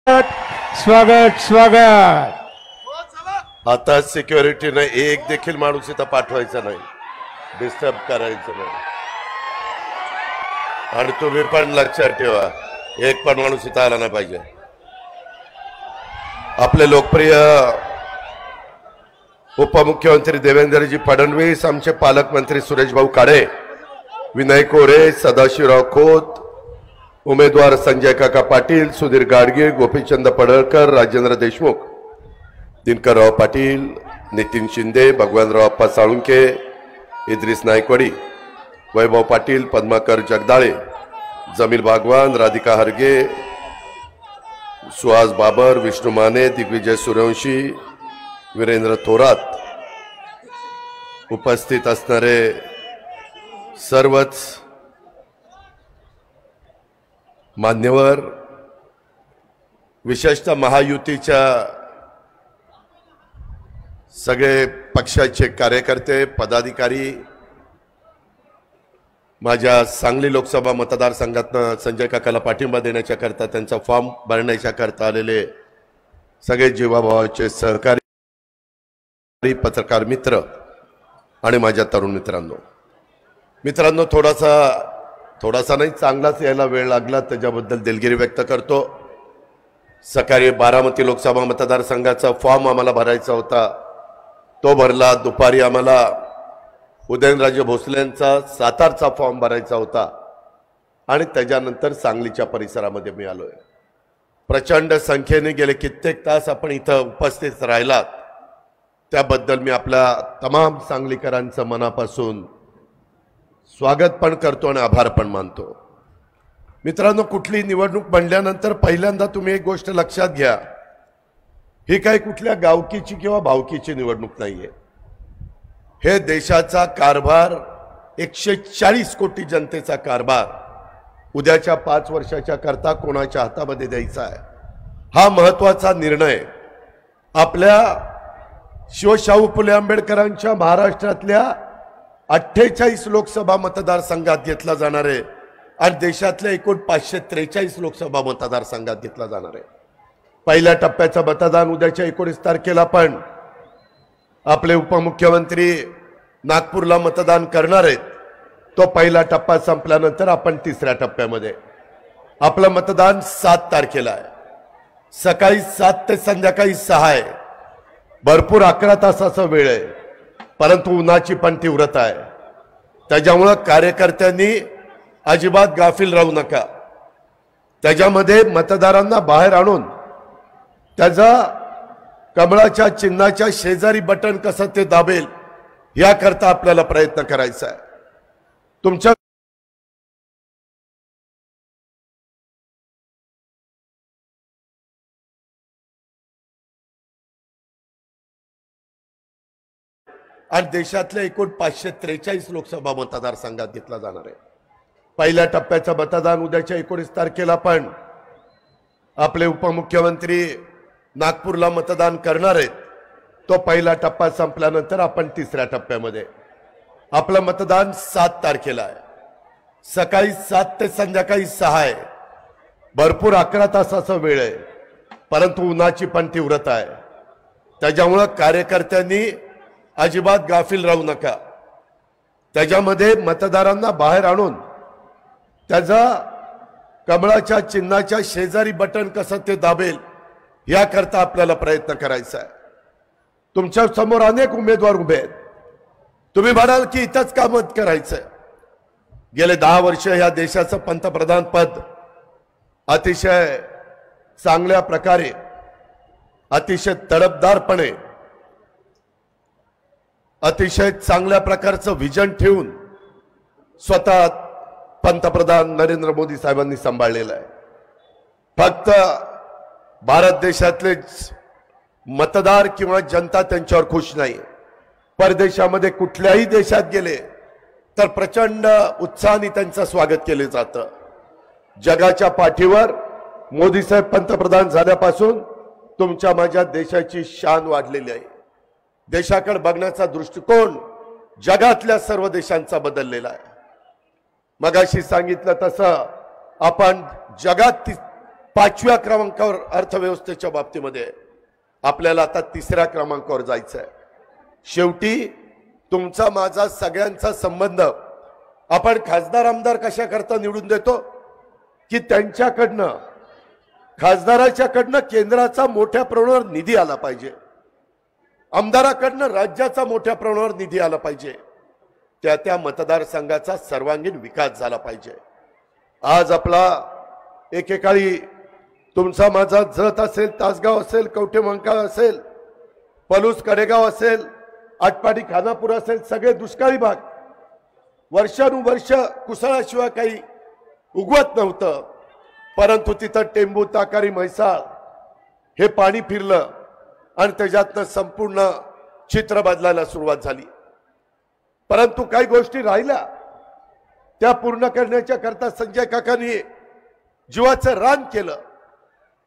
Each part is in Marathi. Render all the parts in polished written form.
स्वागत स्वागत। आता सिक्युरिटीने एक देखील माणूस इथं पाठवायचा नाही, डिस्टर्ब करायचं नाही। आणि तुम्ही पण लक्षात ठेवा, एक पण माणूस इथं आला नाही पाहिजे। आपले लोकप्रिय उपमुख्यमंत्री देवेंद्रजी फडणवीस, आमचे पालकमंत्री सुरेश भाऊ काळे, विनय कोरे, सदाशिवराव खोत, उमेदवार संजय काका पाटील, सुधीर गाडगे, गोपीचंद पडळकर, राजेंद्र देशमुख, दिनकरराव पाटील, नितीन शिंदे, भगवानराव अप्पा साळुंके, इद्रिस नायकवाडी, वैभव पाटील, पद्माकर जगदाळे, जमील बागवान, राधिका हरगे, सुहास बाबर, विष्णू माने, दिग्विजय सूर्यवंशी, वीरेंद्र थोरात, उपस्थित असणारे सर्वच मान्यवर, विशेषतः महायुतीच्या सगळे पक्षाचे कार्यकर्ते, पदाधिकारी, माझ्या सांगली लोकसभा मतदारसंघातनं संजय काकाला पाठिंबा देण्याच्या करता, त्यांचा फॉर्म भरण्याच्या करता आलेले सगळे जीवाभावाचे सहकारी, पत्रकार मित्र आणि माझ्या तरुण मित्रांनो, थोडासा नाही, चांगलाच यायला वेळ लागला, त्याच्याबद्दल दिलगिरी व्यक्त करतो। सकाळी बारामती लोकसभा मतदारसंघाचा फॉर्म आम्हाला भरायचा होता, तो भरला। दुपारी आम्हाला उदयनराजे भोसलेंचा सातारचा फॉर्म भरायचा होता आणि त्याच्यानंतर सांगलीच्या परिसरामध्ये मी आलोय। प्रचंड संख्येने गेले कित्येक तास आपण इथं उपस्थित राहिलात, त्याबद्दल मी आपल्या तमाम सांगलीकरांचं मनापासून स्वागत पण करतो आणि आभार पण मानतो। मित्रांनो, कुठली निवडणूक म्हणल्यानंतर पहिल्यांदा तुम्ही एक गोष्ट लक्षात घ्या, ही काही कुठल्या गावकीची किंवा भावकीची निवडणूक नाहीये। हे देशाचा कारभार, 140 कोटी जनतेचा कारभार उद्याच्या 5 वर्षाच्या करता कोणाच्या हातामध्ये द्यायचा आहे, हा महत्वाचा निर्णय आपल्या शिवशाहू फुले आंबेडकरांच्या महाराष्ट्रातल्या 48 लोकसभा मतदारसंघात घेतला जाणार आहे आणि देशातल्या एकूण 543 लोकसभा मतदारसंघात घेतला जाणार आहे। पहिल्या टप्प्याचं मतदान उद्याच्या 19 तारखेला पण आपले उपमुख्यमंत्री नागपूरला मतदान करणार आहेत। तो पहिला टप्पा संपल्यानंतर आपण तिसऱ्या टप्प्यामध्ये, आपलं मतदान 7 तारखेला आहे। सकाळी 7 ते संध्याकाळी 6 आहे, भरपूर 11 तासाचा वेळ आहे, परंतु उन्हाची पण तीव्रता आहे। त्याच्यामुळे कार्यकर्त्यांनी अजिबात गाफील राहू नका। त्याच्यामध्ये मतदारांना बाहेर आणून त्याचा कमळाच्या चिन्हाच्या शेजारी बटन कसं ते दाबेल याकरता आपल्याला प्रयत्न करायचा आहे। तुमच्या आणि देशातल्या एकूण 543 लोकसभा मतदारसंघात घेतला जाणार आहे। पहिल्या टप्प्याचं मतदान उद्याच्या 19 तारखेला पण आपले उपमुख्यमंत्री नागपूरला मतदान करणार आहेत। तो पहिला टप्पा संपल्यानंतर आपण तिसऱ्या टप्प्यामध्ये, आपलं मतदान 7 तारखेला आहे। सकाळी 7 ते संध्याकाळी 6 आहे, भरपूर 11 तासाचा वेळ आहे, परंतु उन्हाची पण तीव्रता आहे। त्याच्यामुळे कार्यकर्त्यांनी अजिबात गाफील राहू नका। त्याच्यामध्ये मतदारांना बाहेर आणून त्याचा कमळाच्या चिन्हाच्या शेजारी बटन कसं ते दाबेल याकरता आपल्याला प्रयत्न करायचा आहे। तुमच्या समोर अनेक उमेदवार उभे आहेत। तुम्ही म्हणाल की इथंच का मत करायचंय? गेले 10 वर्ष या देशाचं पंतप्रधान पद अतिशय चांगल्या प्रकारे, अतिशय तडफदारपणे, अतिशय चांगल्या प्रकारचं विजन ठेवून स्वतः पंतप्रधान नरेंद्र मोदी साहेबांनी सांभाळलेलं आहे। फक्त भारत देशातले मतदार किंवा जनता त्यांच्यावर खुश नाही। परदेशामध्ये कुठल्याही देशात गेले तर प्रचंड उत्साहाने त्यांचं स्वागत केले जातं। जगाच्या पाठीवर मोदी साहेब पंतप्रधान झाल्यापासून तुमच्या माझ्या देशाची शान वाढलेली आहे। देशाकडे बघण्याचा दृष्टिकोन जगातल्या सर्व देशांचा बदललेला आहे। मगाशी सांगितलं तसं आपण जगात 5व्या क्रमांकावर अर्थव्यवस्थेच्या बाबतीमध्ये आपल्याला आता 3ऱ्या क्रमांकावर जायचं आहे। शेवटी तुमचा माझा सगळ्यांचा संबंध आपण खासदार आमदार कशा करता निवडून देतो की त्यांच्याकडनं खासदाराच्याकडनं केंद्राचा मोठ्या प्रमाणावर निधी आला पाहिजे, आमदाराकडनं राज्याचा मोठ्या प्रमाणावर निधी आला पाहिजे, त्या त्या मतदारसंघाचा सर्वांगीण विकास झाला पाहिजे। आज आपला एकेकाळी तुमचा माझा जत असेल, तासगाव असेल, कवठेमंकाळ असेल, पलूस कडेगाव असेल, आटपाडी खानापूर असेल, सगळे दुष्काळी भाग, वर्षानुवर्ष कुसळाशिवाय काही उगवत नव्हतं, परंतु तिथं टेंबू ताकारी म्हैसाळ हे पाणी फिरलं आणि त्याच्यातनं संपूर्ण चित्र बदलायला सुरुवात झाली। परंतु काही गोष्टी राहिल्या त्या पूर्ण करण्याच्या करता संजय काकांनी जीवाचं रान केलं।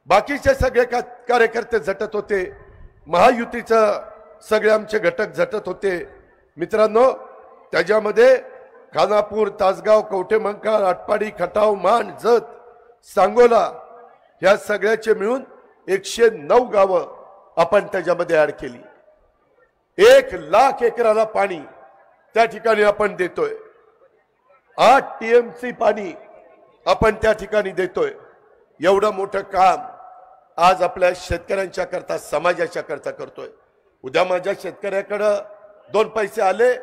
बाकीचे सगळे कार्यकर्ते झटत होते, महायुतीचं सगळे आमचे घटक झटत होते। मित्रांनो, त्याच्यामध्ये खानापूर, तासगाव, कवठेमंकाळ, आटपाडी, खटाव, मान, जत, सांगोला या सगळ्याचे मिळून 109 गावं आपण त्याच्यामध्ये ऍड केली। 1 लाख एकराला पाणी त्या ठिकाणी आपण देतोय, 8 TMC पाणी आपण त्या ठिकाणी देतोय। एवढं मोठं काम आज आपल्या शेतकऱ्यांच्या करता, समाजाच्या करता करतोय। उद्या माझ्या शेतकऱ्याकडे 2 पैसे आले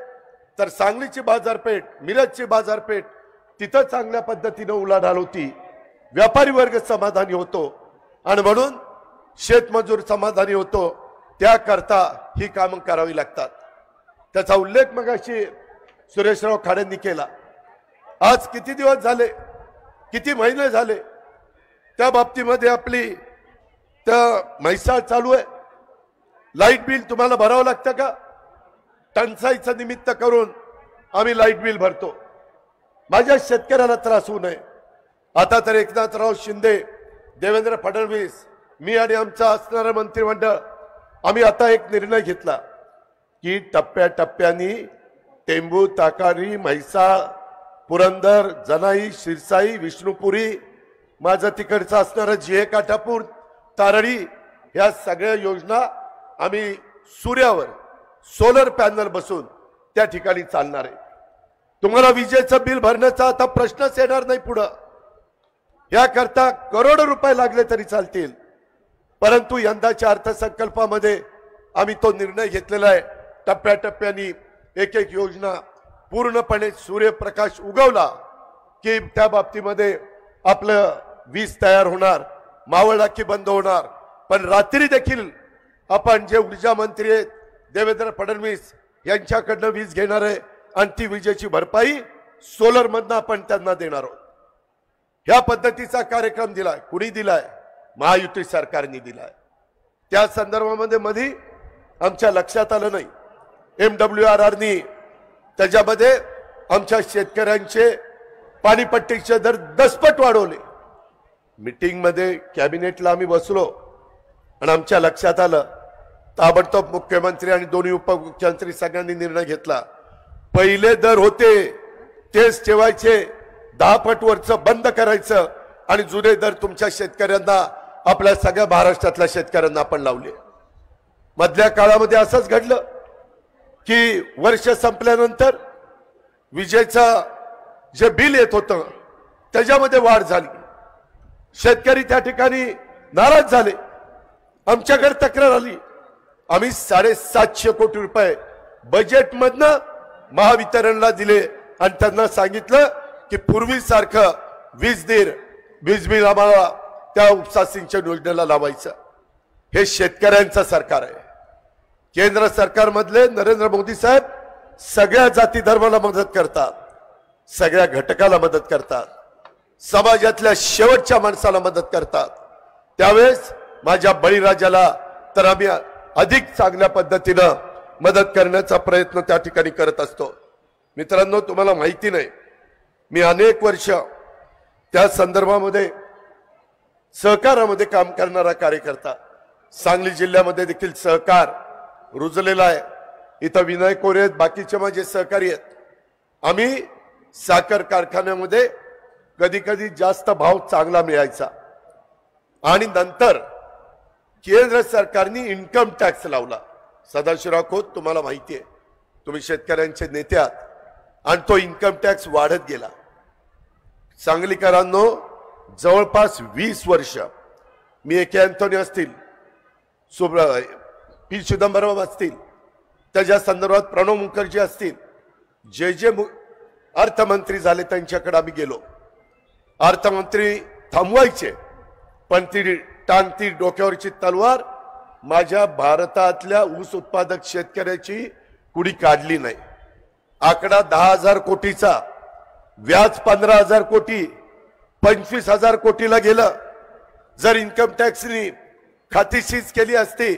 तर सांगलीची बाजारपेठ, मिरजची बाजारपेठ तिथं चांगल्या पद्धतीने उलाढाल होती, व्यापारी वर्ग समाधानी होतो आणि म्हणून शेतमजूर समाधानी होतो। त्याकरता ही कामं करावी लागतात। त्याचा उल्लेख मगाशी सुरेशराव खाडेंनी केला। आज किती दिवस झाले, किती महिने झाले त्या बाबतीमध्ये आपली त्या म्हैसाळ चालू आहे। लाईट बिल तुम्हाला भरावं लागतं का? टंचाईचं निमित्त करून आम्ही लाईट बिल भरतो, माझ्या शेतकऱ्याला त्रास होऊ नये। आता तर एकनाथराव शिंदे, देवेंद्र फडणवीस, मी आणि आमचा असणारं मंत्रिमंडळ आम्ही आता एक निर्णय घेतला की टप्प्याटप्प्याने टेंबू, ताकारी, म्हैसाळ, पुरंदर, जनाई, शिरसाई, विष्णुपुरी, माझं तिकडचं असणारं जिहे काठापूर, तारळी ह्या सगळ्या योजना आम्ही सूर्यावर सोलर पॅनल बसून त्या ठिकाणी चालणार आहे। तुम्हाला विजेचं बिल भरण्याचा आता प्रश्नच येणार नाही पुढे। याकरता करोडो रुपये लागले तरी चालतील, परंतु यंदाच्या अर्थसंकल्पामध्ये आम्ही तो निर्णय घेतलेला आहे। टप्प्याटप्प्याने एक एक योजना पूर्णपणे सूर्यप्रकाश उगवला की त्या बाबतीमध्ये आपलं वीज तयार होणार, मावळाकी बंद होणार। पण रात्री देखील आपण जे ऊर्जा मंत्री आहेत देवेंद्र फडणवीस यांच्याकडनं वीज घेणार आहे आणि ती विजेची भरपाई सोलर मधनं आपण त्यांना देणार आहोत। ह्या पद्धतीचा कार्यक्रम दिलाय, कुणी दिलाय? महायुती सरकारने दिलाय। त्या संदर्भामध्ये मध्ये आमच्या लक्षात आलं नाही, MWRRनी त्याच्यामध्ये आमच्या शेतकऱ्यांचे पाणीपट्टीचे दर 10 पट वाढवले। मीटिंग मध्ये कॅबिनेटला आम्ही बसलो आणि आमच्या लक्षात आलं, ताबडतोब मुख्यमंत्री आणि दोन्ही उपमुख्यमंत्री सगळ्यांनी निर्णय घेतला, पहिले दर होते तेच ठेवायचे, 10 पट वरचं बंद करायचं आणि जुने दर तुमच्या शेतकऱ्यांना, आपल्या सगळ्या महाराष्ट्रातल्या शेतकऱ्यांना आपण लावले। मधल्या काळामध्ये असंच घडलं की वर्ष संपल्यानंतर विजेचं जे बिल येत होतं त्याच्यामध्ये वाढ झाली, शेतकरी त्या ठिकाणी नाराज झाले, आमच्याकडे तक्रार आली। आम्ही 750 कोटी रुपये बजेट मधनं महावितरणला दिले आणि त्यांना सांगितलं की पूर्वीसारखं वीज बिल आम्हाला त्या उपसा सिंचन योजनेला लावायचं। हे शेतकऱ्यांचं सरकार आहे। केंद्र सरकारमधले नरेंद्र मोदी साहेब सगळ्या जाती धर्माला मदत करतात, सगळ्या घटकाला मदत करतात, समाजातल्या शेवटच्या माणसाला मदत करतात। त्यावेळेस माझ्या बळीराजाला तर आम्ही अधिक चांगल्या पद्धतीनं मदत करण्याचा प्रयत्न त्या ठिकाणी करत असतो। मित्रांनो, तुम्हाला माहिती नाही, मी अनेक वर्ष त्या संदर्भामध्ये सहकारामध्ये काम करणारा कार्यकर्ता, सांगली जिल्ह्यामध्ये देखील सहकार रुजलेला आहे। इथं विनय कोरे आहेत, बाकीचे माझे सहकारी आहेत। आम्ही साखर कारखान्यामध्ये कधी कधी जास्त भाव चांगला मिळायचा, आणि नंतर केंद्र सरकारने इन्कम टॅक्स लावला। सदाशिवराव खोत, तुम्हाला माहिती आहे, तुम्ही शेतकऱ्यांचे नेते आहात, आणि तो इन्कम टॅक्स वाढत गेला। सांगलीकरांनो, जवळपास 20 वर्ष मी एके अँथोनी असतील, पी चिदंबरम असतील, त्याच्या संदर्भात प्रणव मुखर्जी असतील, जे अर्थमंत्री झाले त्यांच्याकडे आम्ही गेलो। अर्थमंत्री थांबवायचे, पण ती टांगती डोक्यावरची तलवार माझ्या भारतातल्या ऊस उत्पादक शेतकऱ्याची कुणी काढली नाही। आकडा 10,000 कोटीचा, व्याज 15,000 कोटी, 25,000 कोटीला गेलं। जर इन्कम टॅक्सनी खाती सीज केली असती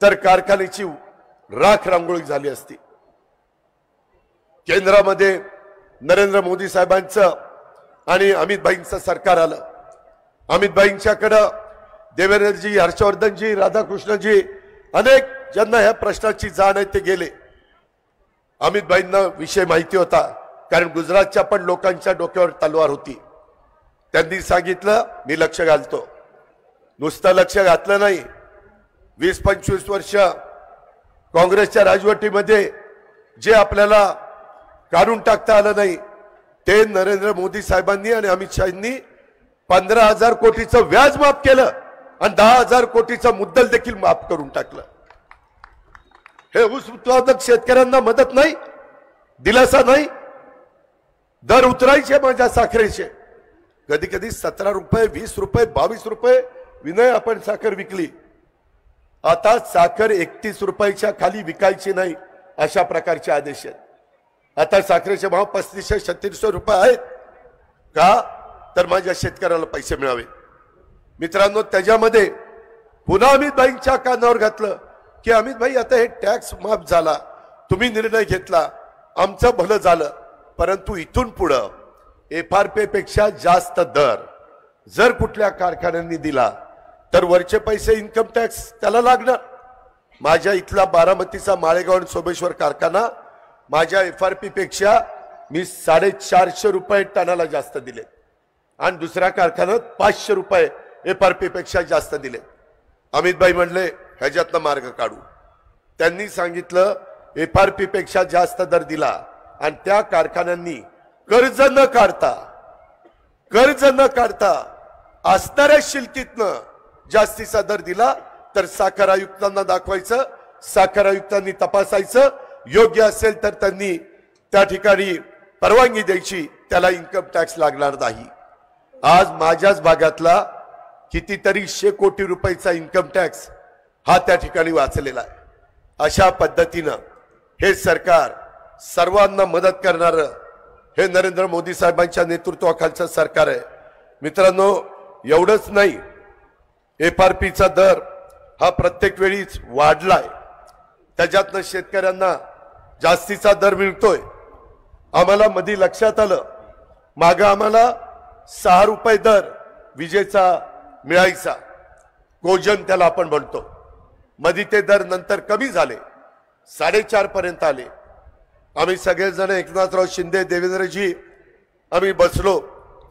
तर कारखान्याची राख रांगोळी झाली असती। केंद्रामध्ये नरेंद्र मोदी साहेबांचं आणि अमित भाईंचं सरकार आलं। अमित भाईंच्याकडे देवेंद्रजी, हर्षवर्धनजी, राधाकृष्णजी, अनेक ज्यांना ह्या प्रश्नाची जाण आहे ते गेले। अमित भाईंना विषय माहिती होता, कारण गुजरातच्या पण लोकांच्या डोक्यावर तलवार होती। त्यांनी सांगितलं, मी लक्ष घालतो। नुसतं लक्ष घातलं नाही, 20-25 वर्ष काँग्रेसच्या राजवटीमध्ये जे आपल्याला काढून टाकता आलं नाही, ते नरेंद्र मोदी साहेबांनी आणि अमित शहांनी 15,000 कोटीचं व्याज माफ केलं आणि 10,000 कोटीचं मुद्दल देखील माफ करून टाकलं। हे ऊस उत्पादक शेतकऱ्यांना मदत नाही, दिलासा नाही। दर उतरायचे माझ्या साखरेचे, कधी कधी 17 रुपये, 20 रुपये, 22 रुपये विनय आपण साखर विकली। आता साखर 31 रुपयाच्या खाली विकायची नाही, अशा प्रकारचे आदेश आहेत। आता साखरेचे भाव 3500-3600 रुपये आहेत का, तर माझ्या शेतकऱ्याला पैसे मिळावे। मित्रांनो, त्याच्यामध्ये पुन्हा अमित भाईंच्या कानावर घातलं की अमित भाई, आता हे टॅक्स माफ झाला, तुम्ही निर्णय घेतला, आमचं भलं झालं, परंतु इथून पुढं FRP पेक्षा जास्त दर जर कुठल्या कारखान्यांनी दिला तर वरचे पैसे इन्कम टॅक्स त्याला लागणार। माझ्या इथला बारामतीचा माळेगाव आणि सोमेश्वर कारखाना माझ्या FRP पेक्षा मी 450 रुपये टनाला जास्त दिले, आणि दुसऱ्या कारखान्यात 500 रुपये FRP पेक्षा जास्त दिले। अमित भाई म्हणले, ह्याच्यातनं मार्ग काढू। त्यांनी सांगितलं, FRP पेक्षा जास्त दर दिला आणि त्या कारखान्यांनी कर्ज न काढता असणाऱ्या शिल्लकीतनं जास्तीचा दर दिला तर साखर आयुक्तांना दाखवायचं, साखर आयुक्तांनी तपासायचं, योग्य असेल तर त्यांनी त्या ठिकाणी परवानगी द्यायची, त्याला इन्कम टॅक्स लागणार नाही। आज माझ्याच भागातला कितीतरी 100 कोटी रुपयाचा इन्कम टॅक्स हा त्या ठिकाणी वाचलेला आहे। अशा पद्धतीनं हे सरकार सर्वांना मदत करणारं हे नरेंद्र मोदी साहेबांच्या नेतृत्वाखालचं सरकार आहे। मित्रांनो, एवढंच नाही, FRPचा दर हा प्रत्येक वेळीच वाढलाय, त्याच्यातनं शेतकऱ्यांना जास्तीचा दर मिळतोय। आम्हाला मध्ये लक्षात आलं, मागं आम्हाला 6 रुपये दर विजेचा मिळायचा, कोजन त्याला आपण म्हणतो। मध्ये ते दर नंतर कमी झाले, 4.5 पर्यंत आले। आम्ही सगळेजण, एकनाथराव शिंदे, देवेंद्रजी, आम्ही बसलो,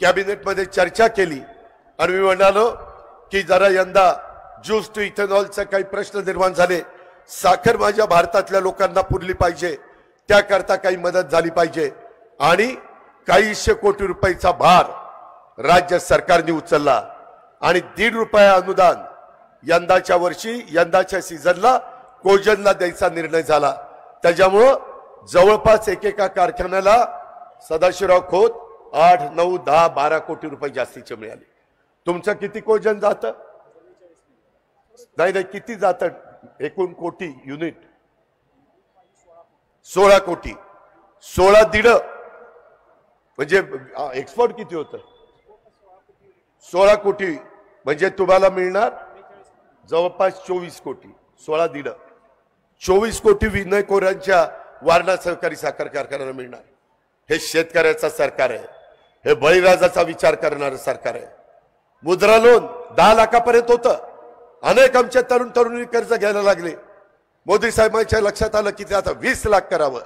कॅबिनेटमध्ये चर्चा केली आणि मी म्हणालो की जरा यंदा ज्यूस टू इथेनॉलचे काही प्रश्न निर्माण झाले, साखर माझ्या भारतातल्या लोकांना पुरली पाहिजे, त्याकरता काही मदत झाली पाहिजे, आणि काही 100 कोटी रुपयाचा भार राज्य सरकारने उचलला आणि 1.5 रुपये अनुदान यंदाच्या वर्षी, यंदाच्या सीझनला कोजनला द्यायचा निर्णय झाला। त्याच्यामुळं जवळपास एकेका कारखान्याला सदाशिवराव खोत 8, 9, 10, 12 कोटी रुपये जास्तीचे मिळाले। तुमचं किती कोजन जातं? नाही, किती जातं एकूण कोटी युनिट? 16 कोटी, 16.5 म्हणजे एक्सपोर्ट किती होतं? 16 कोटी म्हणजे तुम्हाला मिळणार जवळपास 24 कोटी, 16.5, 24 कोटी विनय कोऱ्यांच्या वारणा सहकारी साखर कारखान्याला मिळणार। हे शेतकऱ्याचं सरकार आहे, हे बळीराजाचा विचार करणारं सरकार आहे। मुद्रा लोन 10 लाखापर्यंत होतं, अनेक आमच्या तरुणी कर्ज घ्यायला लागले। मोदी साहेबांच्या लक्षात आलं की ते आता 20 लाख करावं।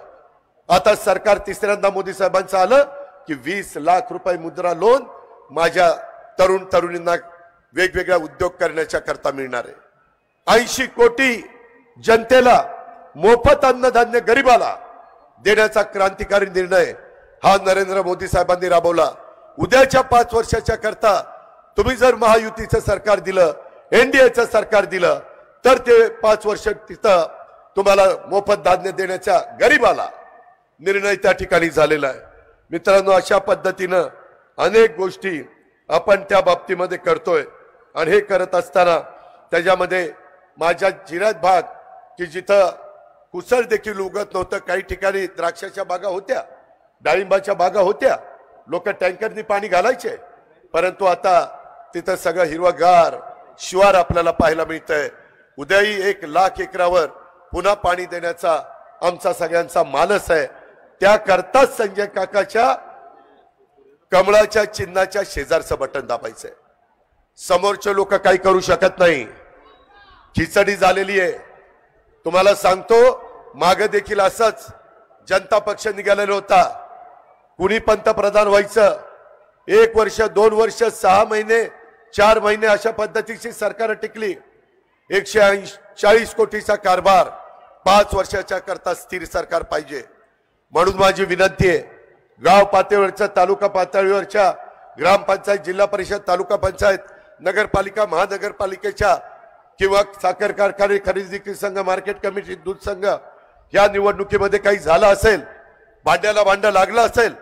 आता सरकार तिसऱ्यांदा मोदी साहेबांचं आलं की 20 लाख रुपये मुद्रा लोन माझ्या तरुणींना वेगवेगळ्या उद्योग करण्याच्या करता मिळणार आहे। 80 कोटी जनतेला मोफत अन्नधान्य गरिबाला देण्याचा क्रांतिकारी निर्णय हा नरेंद्र मोदी साहेबांनी राबवला। उद्याच्या 5 वर्षाच्या करता तुम्ही जर महायुतीचं सरकार दिलं, एनडीएचं सरकार दिलं, तर ते 5 वर्ष तिथं तुम्हाला मोफत धान्य देण्याचा गरिबाला निर्णय त्या ठिकाणी झालेला आहे। मित्रांनो, अशा पद्धतीनं अनेक गोष्टी आपण त्या बाबतीमध्ये करतोय आणि हे करत असताना त्याच्यामध्ये माझ्या जिल्ह्यात भाग की जिथं कुसळ देखील उगत नव्हतं, काही ठिकाणी द्राक्षाच्या बागा होत्या, डाळिंबाच्या बागा होत्या, लोक टँकरनी पाणी घालायचे, परंतु आता तिथं सगळं हिरवगार शिवार आपल्याला पाहायला मिळतंय। उद्याही 1 लाख एकरावर पुन्हा पाणी देण्याचा आमचा सगळ्यांचा मानस आहे। त्याकरताच संजय काकाच्या कमळाच्या चिन्हाच्या शेजारचं बटन दाबायचंय। समोरचे लोक काही करू शकत नाही, खिचडी झालेली आहे। तुम्हाला सांगतो, मागे देखील असंच जनता पक्ष निघालेला होता, कुणी पंतप्रधान व्हायचं, 1 वर्ष 2 वर्ष 6 महिने 4 महिने अशा पद्धतीची सरकार टिकली। 140 कोटीचा कारभार 5 वर्षाच्या करता स्थिर सरकार पाहिजे। म्हणून माझी विनंती आहे, गाव पातळीवरच्या, तालुका पातळीवरच्या, ग्रामपंचायत, जिल्हा परिषद, तालुका पंचायत, नगरपालिका, महानगरपालिकेच्या किंवा साखर कारखाने, खरेदी संघ, मार्केट कमिटी, दूध संघ या निवडणुकीमध्ये काही झालं असेल, भांड्याला भांडं लागलं असेल,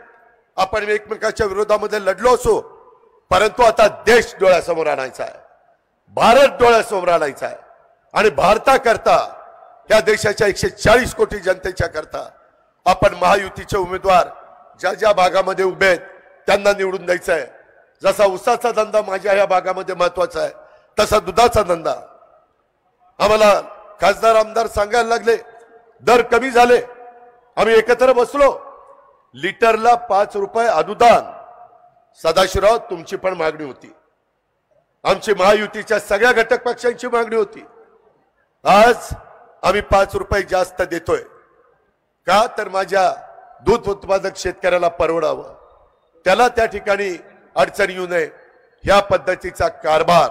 आपण एकमेकाच्या विरोधामध्ये लढलो असो, परंतु आता देश डोळ्यासमोर आणायचा आहे, भारत डोळ्यासमोर आणायचा आहे आणि भारताकरता, या देशाच्या 140 कोटी जनतेच्या करता आपण महायुतीचे उमेदवार ज्या ज्या भागामध्ये उभे आहेत त्यांना निवडून द्यायचं आहे। जसा ऊसाचा धंदा माझ्या या भागामध्ये महत्वाचा आहे, तसा दुधाचा धंदा आम्हाला खासदार आमदार सांगायला लागले, दर कमी झाले, आम्ही एकत्र बसलो, लिटरला 5 रुपये अनुदान। सदाशिवराव, तुमची पण मागणी होती, आमची महायुतीच्या सगळ्या घटक पक्षांची मागणी होती। आज आम्ही 5 रुपये जास्त देतोय, का तर माझ्या दूध उत्पादक शेतकऱ्याला परवडावं, त्याला त्या ठिकाणी अडचण येऊ नये। ह्या पद्धतीचा कारभार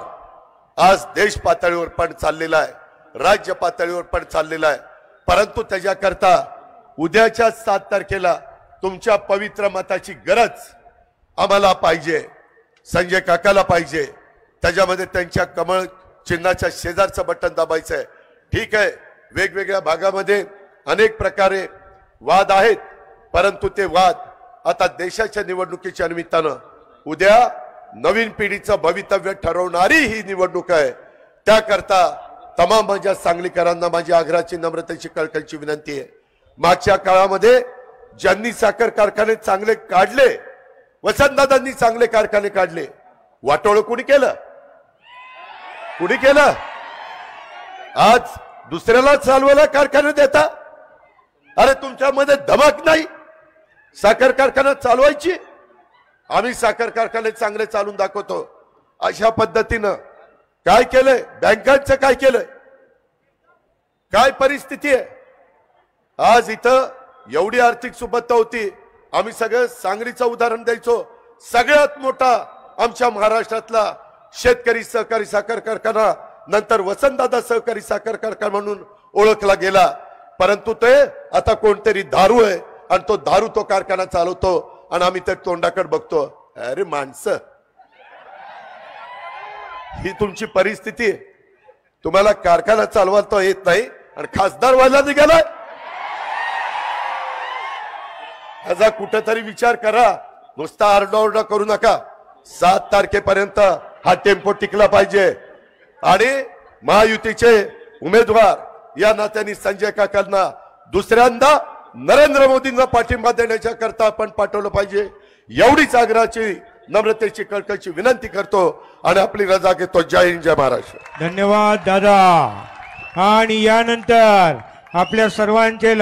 आज देश पातळीवर पण चाललेला आहे, राज्य पातळीवर पण चाललेला आहे, परंतु त्याच्याकरता उद्याच्या 7 तारखेला तुमच्या पवित्र मताची गरज आम्हाला पाहिजे, संजय काकाला पाहिजे। त्याच्यामध्ये त्यांच्या कमळ चिन्हाच्या शेजारचं बटन दाबायचं आहे। ठीक आहे, वेगवेगळ्या भागामध्ये अनेक प्रकारे वाद आहेत, परंतु ते वाद आता देशाच्या निवडणुकीच्या निमित्तानं उद्या नवीन पिढीचं भवितव्य ठरवणारी ही निवडणूक आहे। त्याकरता तमाम माझ्या सांगलीकरांना माझी आग्रहाची, नम्रतेची, कळकळीची विनंती आहे, मागच्या काळामध्ये ज्यांनी साखर कारखाने चांगले काढले, वसंतदादांनी चांगले कारखाने काढले, वाटोळ कुणी केलं? कुणी केलं? आज दुसऱ्याला चालवायला कारखाने देता? अरे तुमच्यामध्ये धमक नाही साखर कारखाना चालवायची? आम्ही साखर कारखाने चांगले चालून दाखवतो। अशा पद्धतीनं काय केलंय? बँकांचं काय केलंय? काय परिस्थिती आहे? आज इथं एवढी आर्थिक सुबत्ता होती, आम्ही सगळं सांगलीचं उदाहरण द्यायचो, सगळ्यात मोठा आमच्या महाराष्ट्रातला शेतकरी सहकारी साखर कारखाना नंतर वसंतदादा सहकारी साखर कारखाना म्हणून ओळखला गेला, परंतु ते आता कोणतरी दारू आहे आणि तो दारू तो कारखाना चालवतो आणि आम्ही त्या तोंडाकडे बघतो। अरे माणसं, ही तुमची परिस्थिती आहे, तुम्हाला कारखाना चालवता येत नाही आणि खासदार व्हायला निघालाय? ह्याचा कुठेतरी विचार करा, नुसता आरडाओरडा करू नका। 7 तारखेपर्यंत हा टेम्पो टिकला पाहिजे आणि महायुतीचे उमेदवार या नात्याने संजय काकांना दुसऱ्यांदा नरेंद्र मोदींना पाठिंबा देण्याच्या करता आपण पाठवलं पाहिजे, एवढीच आग्रहाची, नम्रतेची, कळकळीची विनंती करतो आणि आपली रजा घेतो। जय हिंद, जय महाराष्ट्र। धन्यवाद दादा। आणि यानंतर आपल्या सर्वांचे